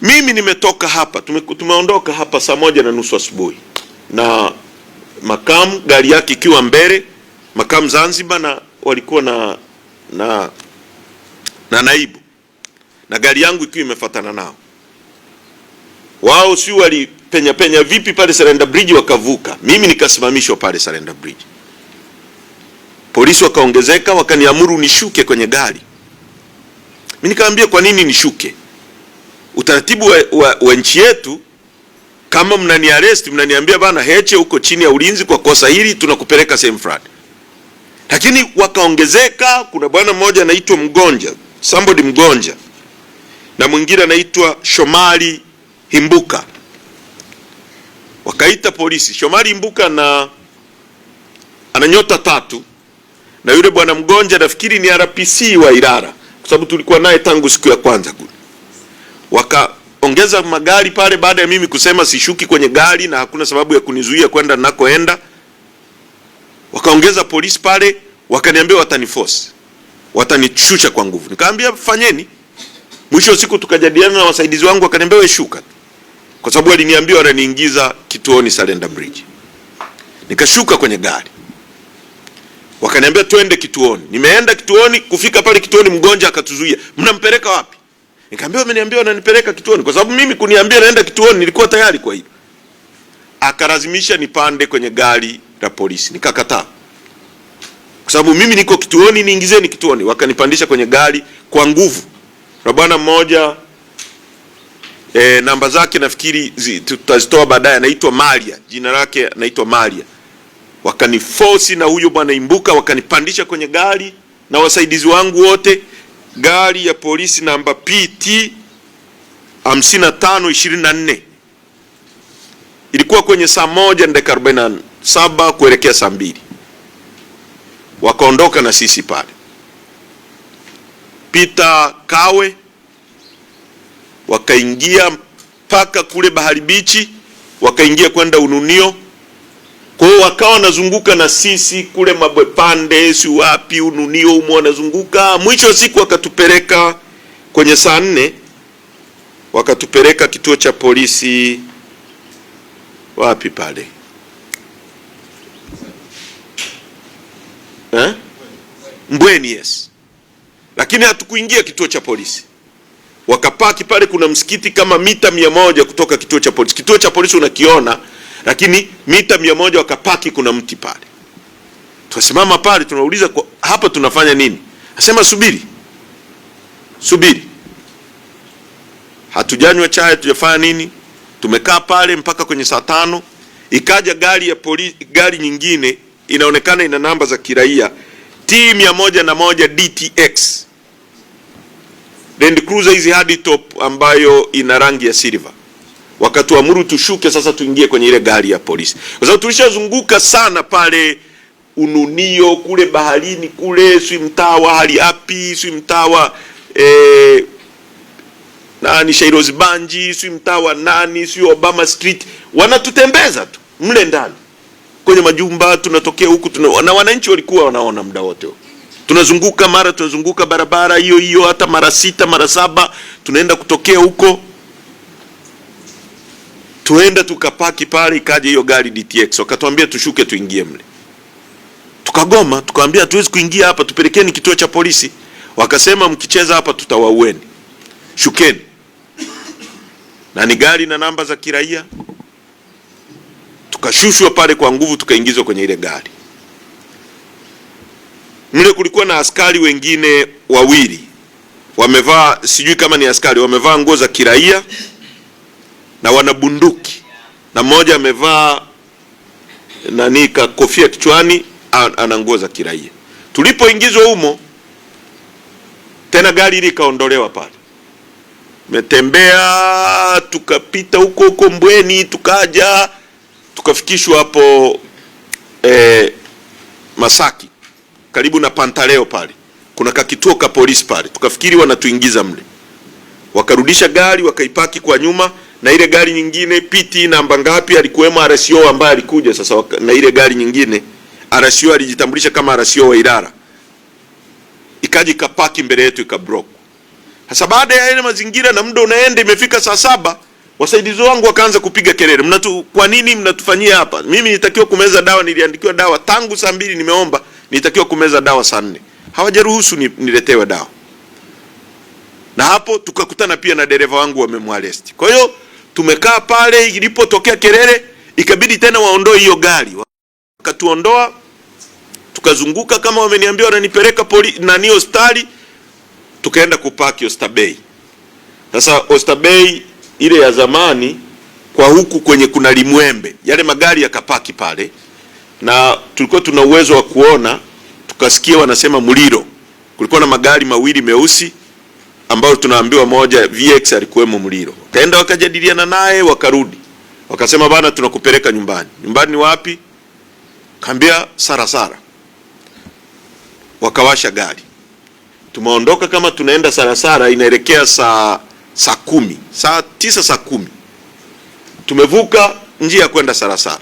Mimi nimetoka hapa, tumeondoka hapa saa 1:30 asubuhi na makamu, gari yake ikiwa mbele, makamu Zanzibar, na walikuwa na naibu, na gari yangu ikiwa imefuatana nao. Wao si walipenya vipi pale Surrender Bridge wakavuka, mimi nikasimamishwa pale Surrender Bridge. Polisi wakaongezeka, wakaniamuru nishuke kwenye gari. Mimi nikaambia kwa nini nishuke? Utaratibu wa nchi yetu, kama mnani arrest mnaniambia bana Heche uko chini ya ulinzi kwa kosa hili, tunakupeleka same fraud. Lakini wakaongezeka, kuna bwana mmoja anaitwa Mgonja, somebody Mgonja, na mwingine anaitwa Shomari Himbuka. Wakaita polisi. Shomari Himbuka ana nyota 3, na yule bwana Mgonja nafikiri ni RPC wa Ilala, kwa sababu tulikuwa naye tangu siku ya kwanza kule. Wakaongeza magari pale baada ya mimi kusema sishuki kwenye gari na hakuna sababu ya kunizuia kwenda ninakoenda. Wakaongeza polisi pale, wakaniambia wataniforce, watanishusha kwa nguvu. Nikaambia fanyeni. Mwisho wa siku tukajadiliana na wasaidizi wangu, wakaniambia wewe shuka, kwa sababu waliniambia wananiingiza kituoni Surrender Bridge. Nikashuka kwenye gari, wakaniambia twende kituoni. Nimeenda kituoni, kufika pale kituoni Mgonja akatuzuia, mnampeleka wapi? Nikamwambia wameniambia wananipeleka kituoni, kwa sababu mimi kuniambia naenda kituoni nilikuwa tayari kwa hilo. Akalazimisha nipande kwenye gari la polisi, nikakataa, kwa sababu mimi niko kituoni, niingizeni kituoni. Wakanipandisha kwenye gari kwa nguvu. Na bwana mmoja namba zake nafikiri tutazitoa baadaye, anaitwa Maria, jina lake anaitwa Maria. Wakaniforce na huyo bwana Imbuka, wakanipandisha kwenye gari na wasaidizi wangu wote. Gari ya polisi namba PT 5524 ilikuwa kwenye saa 1:47 kuelekea saa 2. Wakaondoka na sisi pale. Peter Kawe wakaingia mpaka kule Bahari Bichi, wakaingia kwenda Ununio. Kwa hiyo wakawa wanazunguka na sisi kule Mabwepande, si wapi, Ununio umo wanazunguka. Mwisho siku wakatupeleka kwenye saa 4, wakatupeleka kituo cha polisi wapi pale? Mbweni, yes. Lakini hatukuingia kituo cha polisi. Wakapaki pale, kuna msikiti kama mita 100 kutoka kituo cha polisi. Kituo cha polisi unakiona, lakini mita 100 wakapaki, kuna mti pale. Tukasimama pale, tunauliza hapa tunafanya nini? Asema subiri. Hatujanywa chai, hatujafanya nini. Tumekaa pale mpaka kwenye saa 5. Ikaja gari ya polisi, gari nyingine inaonekana ina namba za kiraia, T101 DTX, Land Cruiser hizi hadi top ambayo ina rangi ya silver. Wakatuamuru tushuke sasa tuingie kwenye ile gari ya polisi, kwa sababu tulishazunguka sana pale Ununio, kule baharini kule, si mtawa hali api, si mtawa nani Shairoz Banji, si mtawa nani, si Obama Street. Wanatutembeza tu mle ndani kwenye majumba, tunatokea huku na wananchi walikuwa wanaona muda wote. Tunazunguka, mara tunazunguka barabara hiyo hata mara 6 mara 7 tunaenda kutokea huko. Tuenda tukapaki pale, ikaja hiyo gari DTX, wakatuambia tushuke tuingie mle. Tukagoma, tukaambia hatuwezi kuingia hapa, tupelekeni kituo cha polisi. Wakasema mkicheza hapa tutawaueni, shukeni. Na ni gari na namba za kiraia. Tukashushwa pale kwa nguvu, tukaingizwa kwenye ile gari. Mle kulikuwa na askari wengine wawili, wamevaa, sijui kama ni askari, wamevaa nguo za kiraia na wana bunduki, na mmoja amevaa kofia kichwani, ana nguo za kiraia. Tulipoingizwa humo tena gari ile ikaondolewa pale. Metembea tukapita huko Mbweni, tukaja tukafikishwa hapo Masaki karibu na Pantaleo pale. Kuna kakituo ka polisi pale. Tukafikiri wanatuingiza mle. Wakarudisha gari, wakaipaki kwa nyuma, na ile gari nyingine PT namba ngapi alikuwemo RCO ambaye alikuja sasa, na ile gari nyingine RCO alijitambulisha kama RCO wa Ilala. Ikaji kapaki mbele yetu, ikablock. Sasa baada ya ile mazingira na muda unaenda, imefika saa 7, wasaidizi wangu wakaanza kupiga kelele, kwa nini mnatufanyia hapa? Mimi nilitakiwa kumeza dawa, niliandikiwa dawa tangu saa 2 nimeomba, nilitakiwa kumeza dawa saa 4. Hawajaruhusu niletewe dawa. Na hapo tukakutana pia na dereva wangu wamemwaresti. Kwa hiyo tumekaa pale, ilipotokea kelele ikabidi tena waondoe hiyo gari. Wakatuondoa, tukazunguka kama wameniambia wananipeleka nani hospitali, tukaenda kupaki Oysterbay. Sasa Oysterbay ile ya zamani, kwa huku kwenye kuna Limwembe, yale magari yakapaki pale, na tulikuwa tuna uwezo wa kuona, tukasikia wanasema mliro. Kulikuwa na magari mawili meusi ambao tunaambiwa moja VX alikuwemo mliro. Kaenda wakajadiliana naye, wakarudi. Wakasema bana, tunakupeleka nyumbani. Nyumbani ni wapi? Kaambia Sarasara. Wakawasha gari. Tumeondoka kama tunaenda Sarasara, inaelekea saa 10, saa 9 saa 10. Tumevuka njia ya kwenda Sarasara.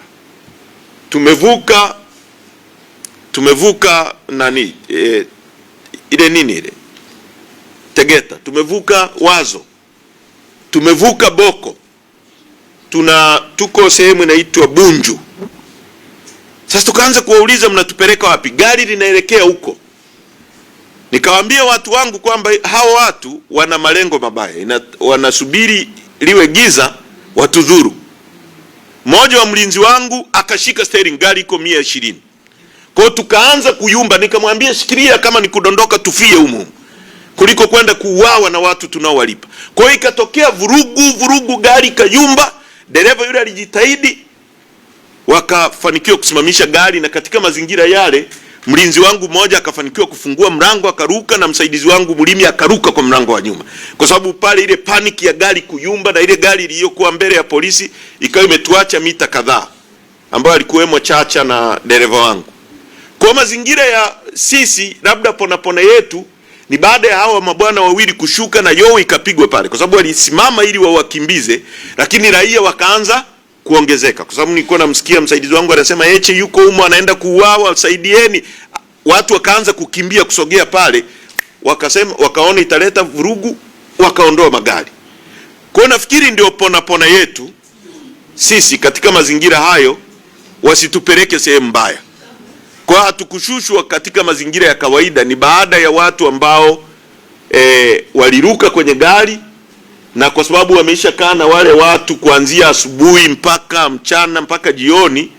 Tumevuka nani? Ile nini ile? Tegeta. Tumevuka Wazo. Tumevuka Boko. Tuko sehemu inaitwa Bunju. Sasa tukaanza kuwauliza, mnatupeleka wapi? Gari linaelekea huko. Nikawaambia watu wangu kwamba hao watu wana malengo mabaya, wanasubiri liwe giza watudhuru. Mmoja wa mlinzi wangu akashika steering, gari iko 120. Kwa hiyo tukaanza kuyumba, nikamwambia shikilia, kama ni kudondoka tufie humu kuliko kwenda kuuawa na watu tunaowalipa. Kwa hiyo ikatokea vurugu, gari kayumba, dereva yule alijitahidi, wakafanikiwa kusimamisha gari, na katika mazingira yale mlinzi wangu mmoja akafanikiwa kufungua mlango akaruka, na msaidizi wangu mlimi akaruka kwa mlango wa nyuma, kwa sababu pale ile panic ya gari kuyumba na ile gari iliyokuwa mbele ya polisi ikawa imetuacha mita kadhaa, ambayo alikuwemo Chacha na dereva wangu. Kwa mazingira ya sisi labda pona yetu ni baada ya hawa mabwana wawili kushuka na yowe ikapigwa pale, kwa sababu walisimama ili wawakimbize, lakini raia wakaanza kuongezeka, kwa sababu nilikuwa namsikia msaidizi wangu anasema Heche yuko humo anaenda kuuawa, saidieni. Watu wakaanza kukimbia kusogea pale, wakaona italeta vurugu, wakaondoa magari. Kwa nafikiri ndio pona yetu sisi katika mazingira hayo, wasitupeleke sehemu mbaya. Kwa hatukushushwa katika mazingira ya kawaida, ni baada ya watu ambao waliruka kwenye gari, na kwa sababu wameisha kaa na wale watu kuanzia asubuhi mpaka mchana mpaka jioni,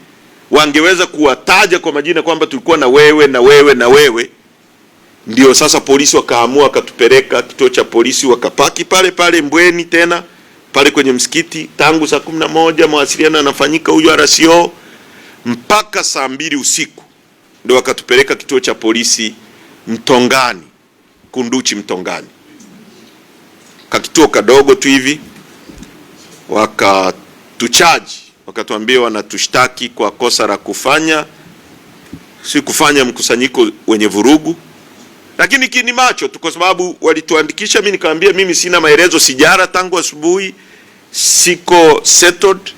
wangeweza kuwataja kwa majina kwamba tulikuwa na wewe na wewe na wewe. Ndio sasa polisi wakaamua wakatupeleka kituo cha polisi, wakapaki pale Mbweni tena pale kwenye msikiti tangu saa 11 mawasiliano yanafanyika, huyu RCO mpaka saa 2 usiku. Ndio wakatupeleka kituo cha polisi Mtongani, Kunduchi Mtongani, kakituo kadogo tu hivi. Wakatuchaji, wakatuambia wanatushtaki kwa kosa la kufanya mkusanyiko wenye vurugu, lakini kini macho tu, kwa sababu walituandikisha. Mimi nikamwambia mimi sina maelezo, sijara tangu asubuhi, siko settled,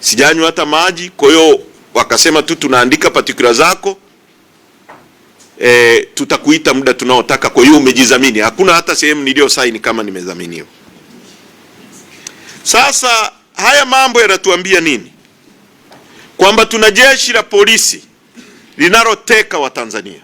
sijanywa hata maji. Kwa hiyo wakasema tu tunaandika particular zako, tutakuita muda tunaotaka, kwa hiyo umejizamini. Hakuna hata sehemu nilio sign kama nimezaminiwa. Sasa haya mambo yanatuambia nini? Kwamba tuna jeshi la polisi linaloteka Watanzania.